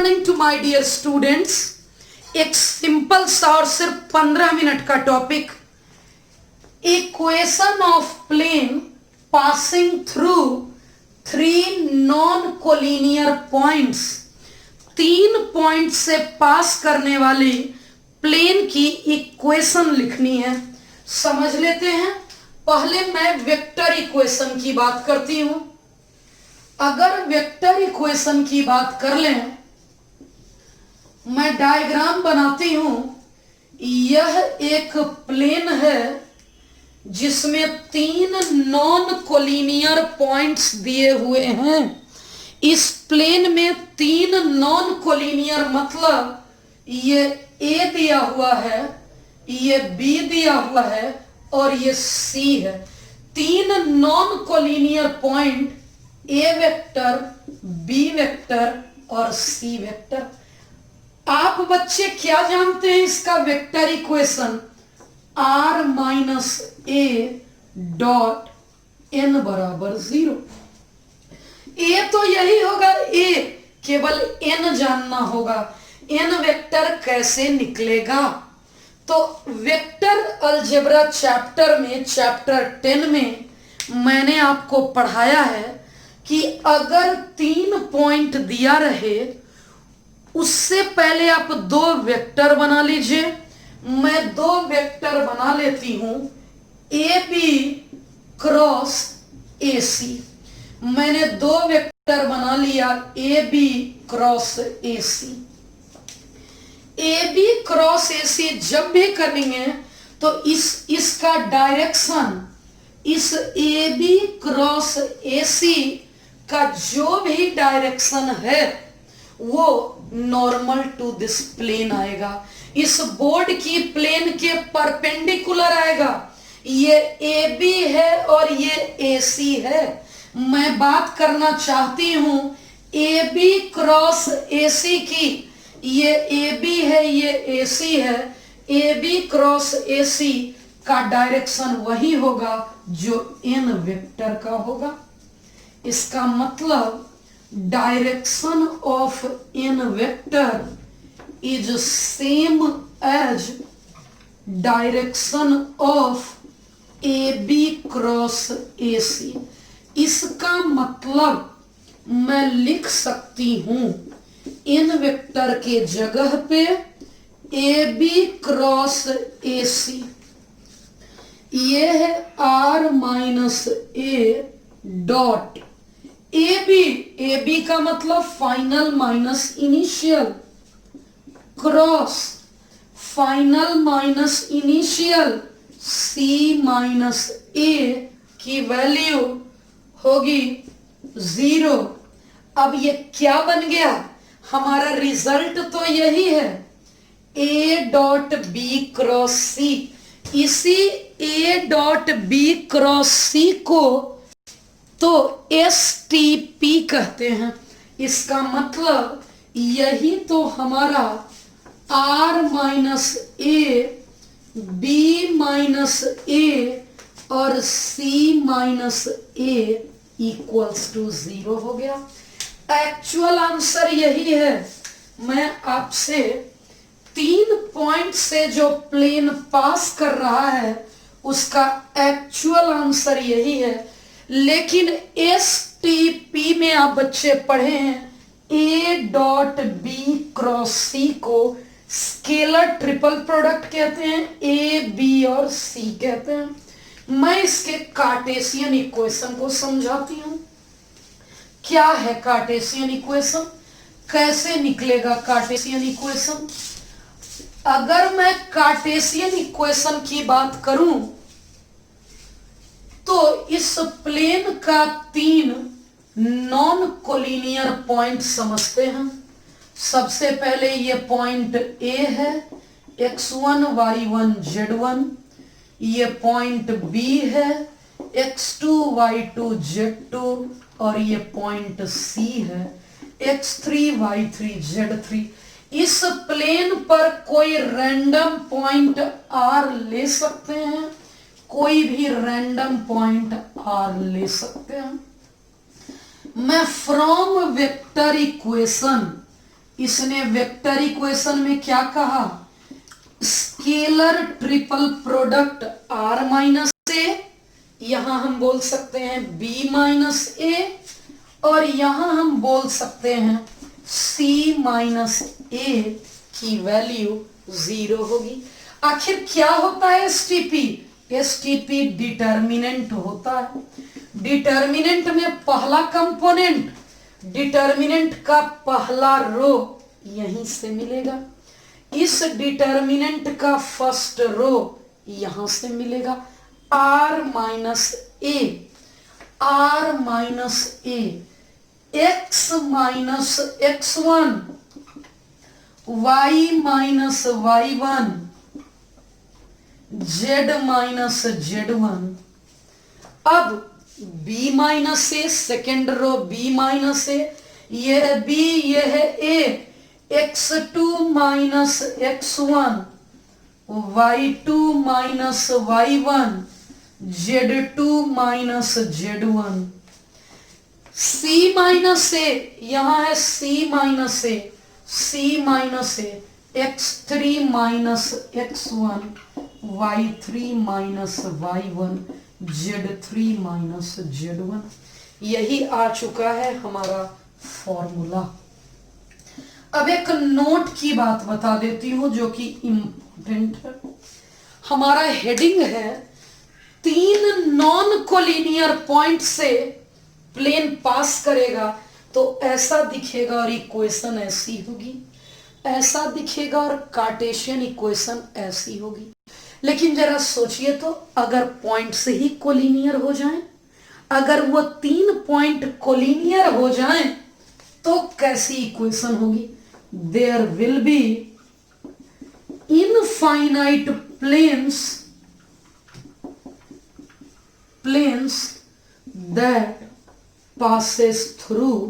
Morning to my dear students. एक simple सा और सिर्फ 15 मिनट का topic, equation of plane passing through 3 non collinear points. 3 point से पास करने वाले प्लेन की इक्वेशन लिखनी है। समझ लेते हैं। पहले मैं वेक्टर इक्वेशन की बात करती हूं। अगर वेक्टर इक्वेशन की बात कर लें, मैं डायग्राम बनाती हूं। यह एक प्लेन है जिसमें 3 नॉन कोलिनियर पॉइंट्स दिए हुए हैं। इस प्लेन में 3 नॉन कोलिनियर मतलब ये ए दिया हुआ है, ये बी दिया हुआ है और ये सी है। 3 नॉन कोलिनियर पॉइंट, ए वेक्टर, बी वेक्टर और सी वेक्टर। आप बच्चे क्या जानते हैं इसका vector equation? r minus A dot n बराबर 0। ए तो यही होगा, ए केवल n जानना होगा। n वेक्टर कैसे निकलेगा? तो वेक्टर अलजेब्रा चैप्टर में, चैप्टर 10 में मैंने आपको पढ़ाया है कि अगर 3 पॉइंट दिया रहे, उससे पहले आप 2 वेक्टर बना लीजिए। मैं 2 वेक्टर बना लेती हूं, ए बी क्रॉस ए सी। मैंने 2 वेक्टर बना लिया, A B cross A C. A B cross A C जब भी करेंगे तो इसका डायरेक्शन, इस ए बी क्रॉस ए सी का जो भी डायरेक्शन है वो नॉर्मल टू दिस प्लेन आएगा। इस बोर्ड की प्लेन के परपेंडिकुलर आएगा। ये ए बी है और ये ए सी है। मैं बात करना चाहती हूं ए बी क्रॉस ए सी की। ये ए बी है, ये ए सी है। ए बी क्रॉस ए सी का डायरेक्शन वही होगा जो एन वेक्टर का होगा। इसका मतलब direction of an vector is same as direction of A B cross A C. इसका मतलब मैं लिख सकती हूं इन वेक्टर के जगह पे ए बी क्रॉस ए सी। ये है r minus A dot A B का मतलब final minus initial, cross final minus initial, C minus A की वैल्यू होगी 0। अब ये क्या बन गया? हमारा रिजल्ट तो यही है, ए डॉट बी क्रॉस सी। इसी ए डॉट बी क्रॉस सी को तो एस टी पी कहते हैं। इसका मतलब यही तो हमारा R minus A, B minus A और C minus A equals to 0 हो गया। एक्चुअल आंसर यही है। मैं आपसे 3 पॉइंट से जो प्लेन पास कर रहा है उसका एक्चुअल आंसर यही है। लेकिन एस टी पी में आप बच्चे पढ़े हैं ए डॉट बी क्रॉस सी को स्केलर ट्रिपल प्रोडक्ट कहते हैं, ए बी और सी कहते हैं। मैं इसके कार्टेशियन इक्वेशन को समझाती हूं। क्या है कार्टेशियन इक्वेशन? कैसे निकलेगा कार्टेशियन इक्वेशन? अगर मैं कार्टेशियन इक्वेशन की बात करूं तो इस प्लेन का 3 नॉन कोलिनियर पॉइंट समझते हैं। सबसे पहले ये पॉइंट ए है, x1 y1 z1। ये पॉइंट बी है, x2 y2 z2 और ये पॉइंट सी है, x3 y3 z3। इस प्लेन पर कोई रैंडम पॉइंट r ले सकते हैं, कोई भी रैंडम पॉइंट r ले सकते हैं। मैं फ्रॉम वेक्टर इक्वेशन इसने वेक्टर इक्वेशन में क्या कहा, scalar triple product r minus A, यहां हम बोल सकते हैं b माइनस ए, और यहां हम बोल सकते हैं c माइनस ए की वैल्यू 0 होगी। आखिर क्या होता है एसटीपी? एसटीपी डिटर्मिनेंट होता है। डिटर्मिनेंट में पहला कंपोनेंट, डिटर्मिनेंट का पहला रो यहीं से मिलेगा, इस डिटर्मिनेंट का फर्स्ट रो यहां से मिलेगा, r minus A, r minus A, x minus x1, y minus y1, z minus z1। अब b minus A, second row b minus A, यह b, यह a, x2 minus x1, y2 minus y1, z2 minus z1। c minus A, यहां है c minus A, c minus A, x3 minus x1, y3 minus y1, z3 minus z1। यही आ चुका है हमारा formula. अब एक नोट की बात बता देती हूं जो कि इंपॉर्टेंट है। हमारा हेडिंग है 3 नॉन कोलिनियर पॉइंट से प्लेन पास करेगा तो ऐसा दिखेगा और इक्वेशन ऐसी होगी, ऐसा दिखेगा और कार्टेशियन इक्वेशन ऐसी होगी। लेकिन जरा सोचिए तो, अगर पॉइंट से ही कोलिनियर हो जाएं, अगर वो 3 पॉइंट कोलिनियर हो जाएं तो कैसी इक्वेशन होगी? There will be infinite planes that passes through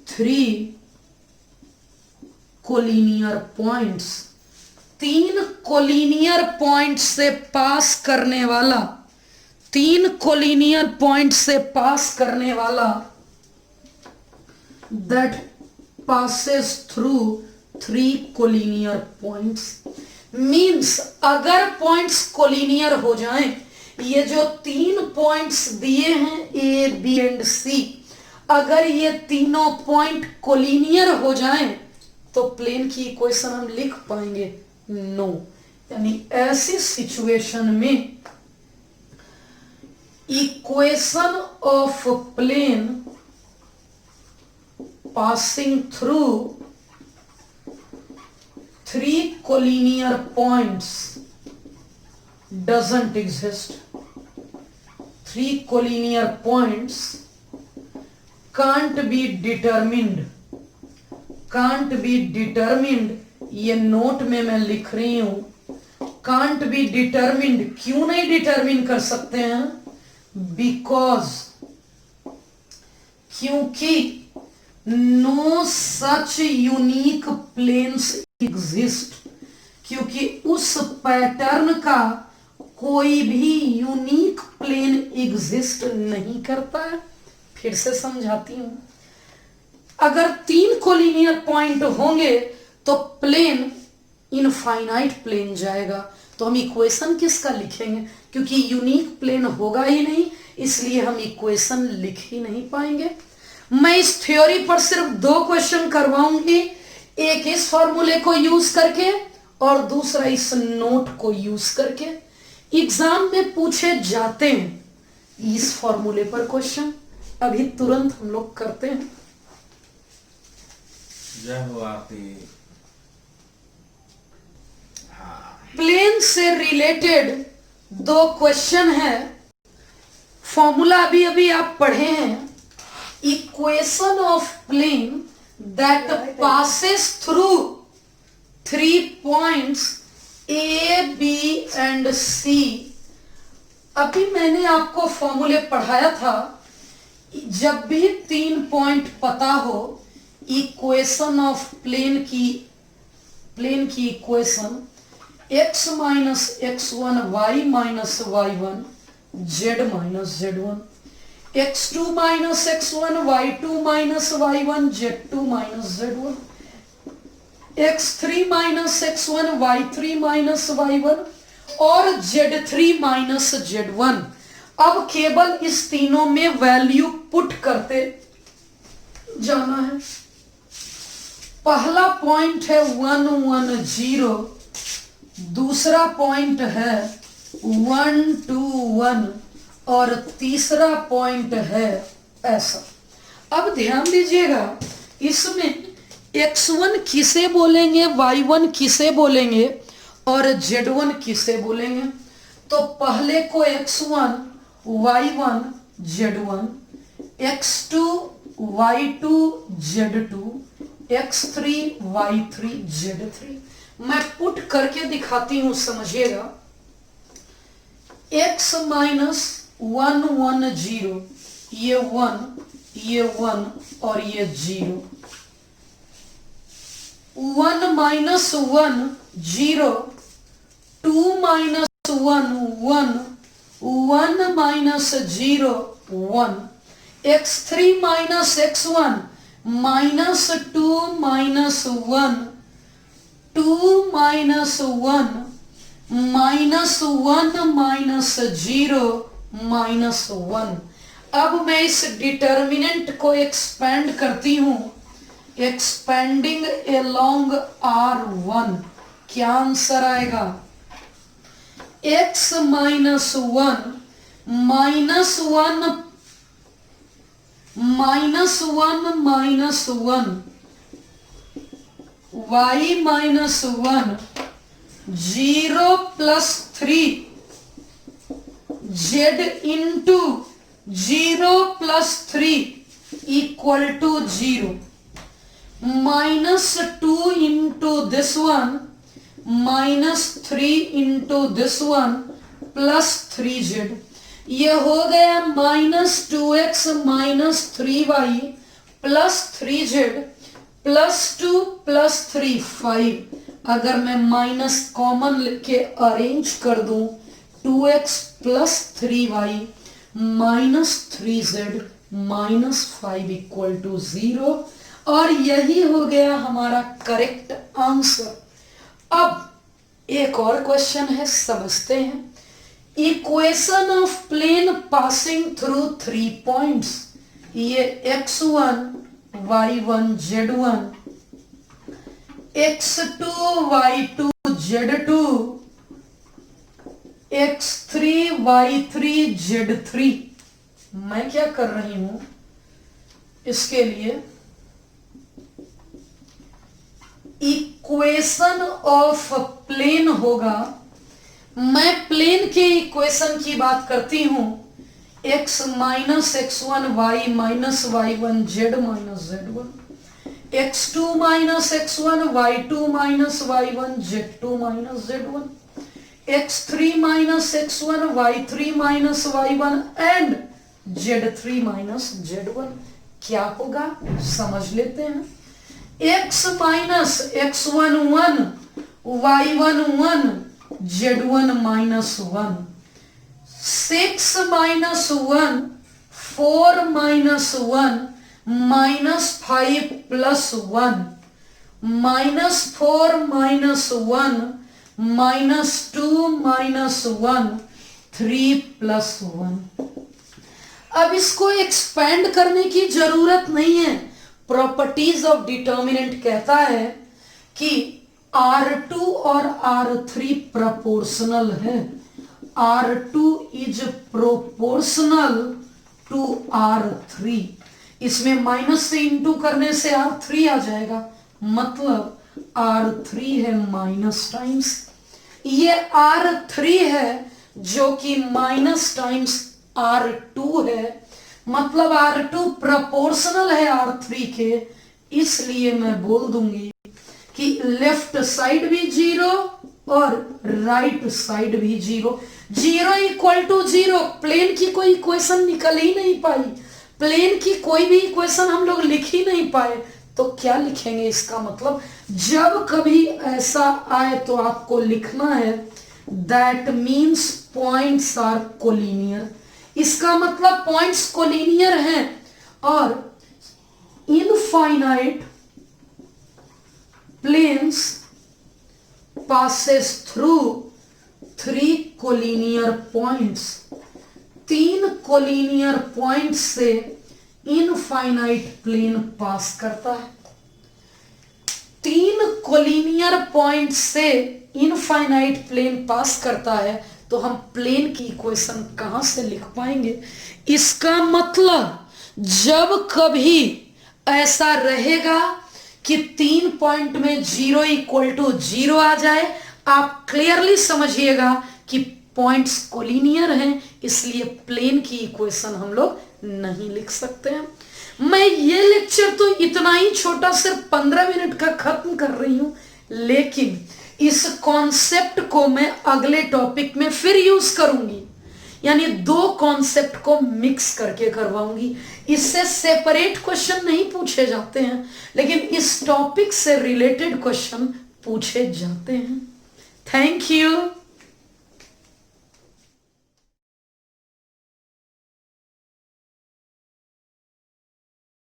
3 collinear points. 3 collinear point से पास करने वाला, 3 कोलिनियर पॉइंट से पास करने वाला, that passes through 3 collinear points. Means अगर पॉइंट्स कोलिनियर हो जाएं, ये जो 3 पॉइंट्स दिए हैं ए, बी एंड सी, अगर ये तीनों पॉइंट कोलिनियर हो जाएं तो प्लेन की इक्वेशन हम लिख पाएंगे? नो। यानी ऐसी सिचुएशन में equation of plane passing through 3 collinear points doesn't exist. 3 collinear points can't be determined, can't be determined। ये नोट में मैं लिख रही हूं can't be determined। क्यों नहीं डिटरमिन कर सकते हैं? Because, क्योंकि no such unique planes exist, क्योंकि उस पैटर्न का कोई भी यूनिक प्लेन एग्जिस्ट नहीं करता है। फिर से समझाती हूं, अगर 3 कोलिनियर पॉइंट होंगे तो प्लेन इनफाइनाइट प्लेन जाएगा, तो हम इक्वेशन किसका लिखेंगे? क्योंकि यूनिक प्लेन होगा ही नहीं, इसलिए हम इक्वेशन लिख ही नहीं पाएंगे। मैं इस थ्योरी पर सिर्फ 2 क्वेश्चन करवाऊंगी, एक इस फॉर्मूले को यूज करके और दूसरा इस नोट को यूज करके। एग्जाम में पूछे जाते हैं इस फॉर्मूले पर क्वेश्चन, अभी तुरंत हम लोग करते हैं। जय हो आपकी। प्लेन से रिलेटेड 2 क्वेश्चन है। फॉर्मूला अभी अभी आप पढ़े हैं, equation of plane that passes through 3 points A, B and C. अभी मैंने आपको फॉर्मूले पढ़ाया था, जब भी 3 पॉइंट पता हो, इक्वेशन ऑफ प्लेन की equation x minus x1, y minus y1, z minus z1। x2 minus x1, y2 minus y1, z2 minus z1, x3 minus x1, y3 minus y1 और z3 माइनस z1। अब केवल इस तीनों में value put करते जाना है। पहला पॉइंट है 1 1 0, दूसरा पॉइंट है 1 2 1 और तीसरा पॉइंट है ऐसा। अब ध्यान दीजिएगा, इसमें x1 किसे बोलेंगे, y1 किसे बोलेंगे और z1 किसे बोलेंगे। तो पहले को x1 y1 z1, x2 y2 z2, x3 y3 z3। मैं पुट करके दिखाती हूं, समझिएगा। x माइनस 1 1 0, ये 1, ये 1 और ये 0। 1 minus 1 0, 2 minus 1 1, 1 minus 0 1, x3 minus x1 minus 2 minus 1, 2 minus 1 minus 1 minus 0 minus 1। अब मैं इस डिटर्मिनेंट को एक्सपेंड करती हूं, एक्सपेंडिंग अलोंग R1। क्या आंसर आएगा, x minus 1 minus 1 minus 1 minus 1, y minus 1 0 plus 3 z into 0 plus 3 equal to 0, minus 2 into this one minus 3 into this one plus 3z। ये हो गया minus 2x minus 3y plus 3z plus 2 plus 3 5। अगर मैं minus common लेके arrange कर दूं, 2x plus 3y minus 3z minus 5 equal to 0, और यही हो गया हमारा करेक्ट आंसर। अब एक और क्वेश्चन है, समझते हैं। Equation of plane passing through 3 points, ये x1 y1 z1, x2 y2 z2, x3 y3 z3। मैं क्या कर रही हूं, इसके लिए इक्वेशन ऑफ प्लेन होगा। मैं प्लेन के इक्वेशन की बात करती हूं, x minus x1 y minus y1 z minus z1, x2 minus x1 y2 minus y1 z2 minus z1, x3 minus x1 y3 minus y1 and z3 minus z1। क्या होगा समझ लेते हैं। x minus x1 1, y1 1, z1 minus 1, 6 minus 1, 4 minus 1, minus 5 plus 1, minus 4 minus 1, minus 2 minus 1, 3 plus 1। अब इसको expand करने की जरूरत नहीं है। प्रॉपर्टीज ऑफ डिटर्मिनेंट कहता है कि R2 और R3 प्रोपोर्शनल है। R2 is proportional to R3। इसमें माइनस से इंटू करने से R3 आ जाएगा, मतलब R3 है माइनस टाइम्स, ये R3 है जो कि माइनस टाइम्स R2 है, मतलब R2 प्रोपोर्शनल है R3 के। इसलिए मैं बोल दूंगी कि लेफ्ट साइड भी 0 और राइट साइड भी 0। 0 इक्वल टू 0। प्लेन की कोई इक्वेशन निकल ही नहीं पाई, प्लेन की कोई भी इक्वेशन हम लोग लिख ही नहीं पाए, तो क्या लिखेंगे। इसका मतलब जब कभी ऐसा आए तो आपको लिखना है that means points are collinear. इसका मतलब पॉइंट्स कोलिनियर हैं और infinite planes passes through 3 collinear points. 3 collinear points से इनफाइनाइट प्लेन पास करता है। 3 कोलिनियर पॉइंट से इनफाइनाइट प्लेन पास करता है, तो हम प्लेन की इक्वेशन कहां से लिख पाएंगे? इसका मतलब जब कभी ऐसा रहेगा कि 3 पॉइंट में 0 इक्वल टू 0 आ जाए, आप क्लियरली समझिएगा कि पॉइंट्स कोलिनियर हैं, इसलिए प्लेन की इक्वेशन हम लोग नहीं लिख सकते हैं। मैं ये लेक्चर तो इतना ही छोटा, सिर्फ 15 मिनट का खत्म कर रही हूं, लेकिन इस कॉन्सेप्ट को मैं अगले टॉपिक में फिर यूज करूंगी, यानी 2 कॉन्सेप्ट को मिक्स करके करवाऊंगी। इससे सेपरेट क्वेश्चन नहीं पूछे जाते हैं, लेकिन इस टॉपिक से रिलेटेड क्वेश्चन पूछे जाते हैं। Thank you.